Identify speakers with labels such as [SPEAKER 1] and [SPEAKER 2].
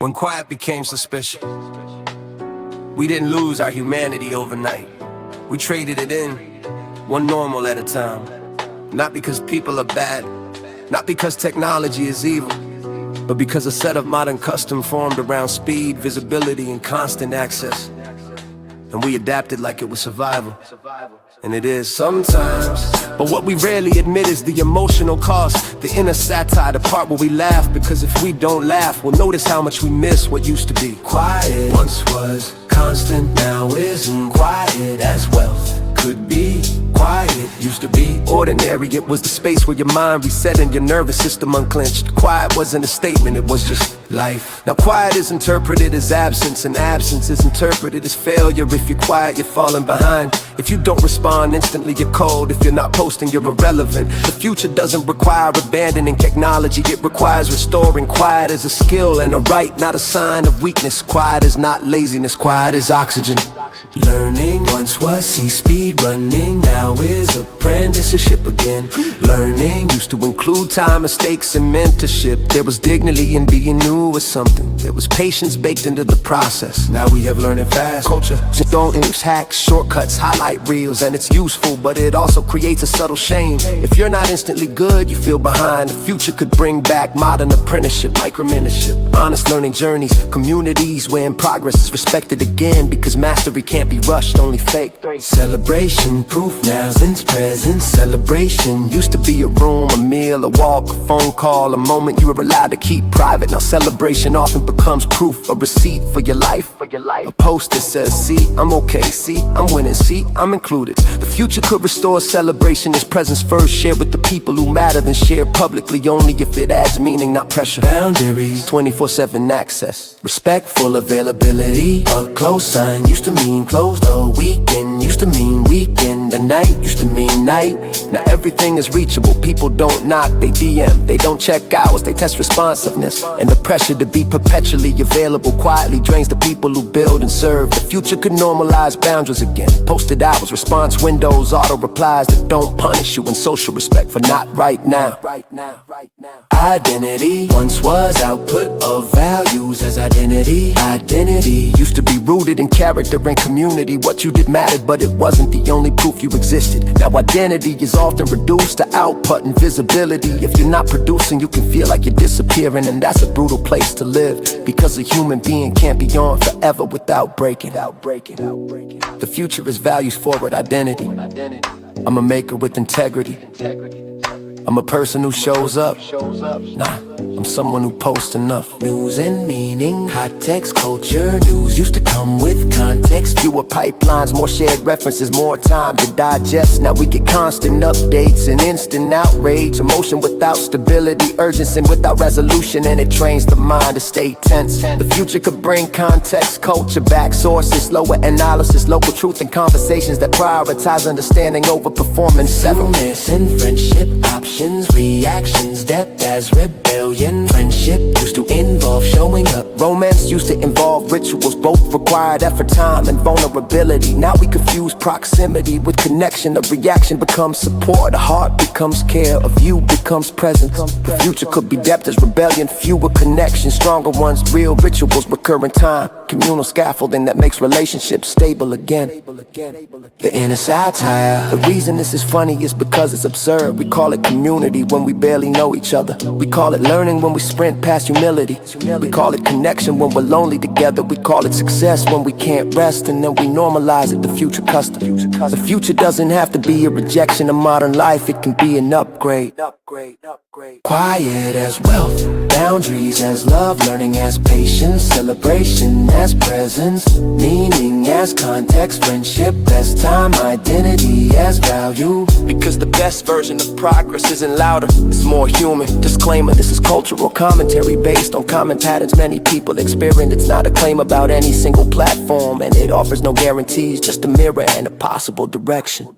[SPEAKER 1] When quiet became suspicion, we didn't lose our humanity overnight. We traded it in, one normal at a time. Not because people are bad, not because technology is evil, but because a set of modern customs formed around speed, visibility, and constant access. And we adapted like it was survival. And it is sometimes. But what we rarely admit is the emotional cost, the inner satire, the part where we laugh. Because if we don't laugh, we'll notice how much we miss what used to be. Quiet once was constant, now isn't. Quiet as wealth could be. Quiet used to be ordinary. It was the space where your mind reset and your nervous system unclenched. Quiet wasn't a statement, it was just life. Now quiet is interpreted as absence, and absence is interpreted as failure. If you're quiet, you're falling behind. If you don't respond instantly, you're cold. If you're not posting, you're irrelevant. The future doesn't require abandoning technology, it requires restoring. Quiet is a skill and a right, not a sign of weakness. Quiet is not laziness, quiet is oxygen. Learning once was speed running, now is apprenticeship again. Learning used to include time, mistakes, and mentorship. There was dignity in being new or something. There was patience baked into the process. Now we have learning fast. Culture don't use hacks, shortcuts, highlight reels, and it's useful, but it also creates a subtle shame. If you're not instantly good, you feel behind. The future could bring back modern apprenticeship, micro-mentorship, honest learning journeys, communities where progress is respected again, because mastery can't be rushed, only fake. Celebration, proof now since present. Celebration used to be a room, a meal, a walk, a phone call, a moment you were allowed to keep private. Now celebration often becomes proof, a receipt for your life. A post that says, see, I'm okay, see, I'm winning, see, I'm included. The future could restore celebration as presence first, shared with the people who matter, then shared publicly only if it adds meaning, not pressure. Boundaries, 24/7 access, respectful availability. A close sign used to mean closed. A weekend used to mean weekend. A night used to mean night. Now everything is reachable. People don't knock, they DM. They don't check hours, they test responsiveness. And the pressure to be perpetually available quietly drains the people who build and serve. The future could normalize boundaries again. Posted hours, response windows, auto replies that don't punish you, and social respect for not right now. Identity once was output of values as identity. Identity used to be rooted in character and community. What you did mattered, but it wasn't the only proof you existed. Now identity is often reduced to output and visibility. If you're not producing, you can feel like you're disappearing, and that's a brutal place to live, because a human being can't be on forever without breaking. The future is values forward identity. I'm a maker with integrity. I'm a person who shows up. Nah, I'm someone who posts enough. News and meaning, high text culture. News used to come with context. Fewer pipelines, more shared references, more time to digest. Now we get constant updates and instant outrage. Emotion without stability, urgency without resolution, and it trains the mind to stay tense. The future could bring context, culture back, sources, slower analysis, local truth, and conversations that prioritize understanding over performance. Settledness and friendship options, reactions, depth as rebellion. Friendship used to involve showing up. Romance used to involve rituals, both required effort, time, and vulnerability. Now we confuse proximity with connection. A reaction becomes support, a heart becomes care, a view becomes presence. The future could be depth as rebellion, fewer connections, stronger ones, real rituals, recurring time, communal scaffolding that makes relationships stable again. The inner satire, the reason this is funny is because it's absurd. We call it community when we barely know each other. We call it learning when we sprint past humility. We call it connection when we're lonely together. We call it success when we can't rest, and then we normalize it, the future custom. The future doesn't have to be a rejection of modern life, it can be an upgrade. Quiet as wealth, boundaries as love, learning as patience, celebration as presence, meaning as context, friendship as time, identity as value. Because the best version of progress isn't louder, it's more human. Disclaimer, this is cultural commentary based on common patterns many people experience. It's not a claim about any single platform, and it offers no guarantees, just a mirror and a possible direction.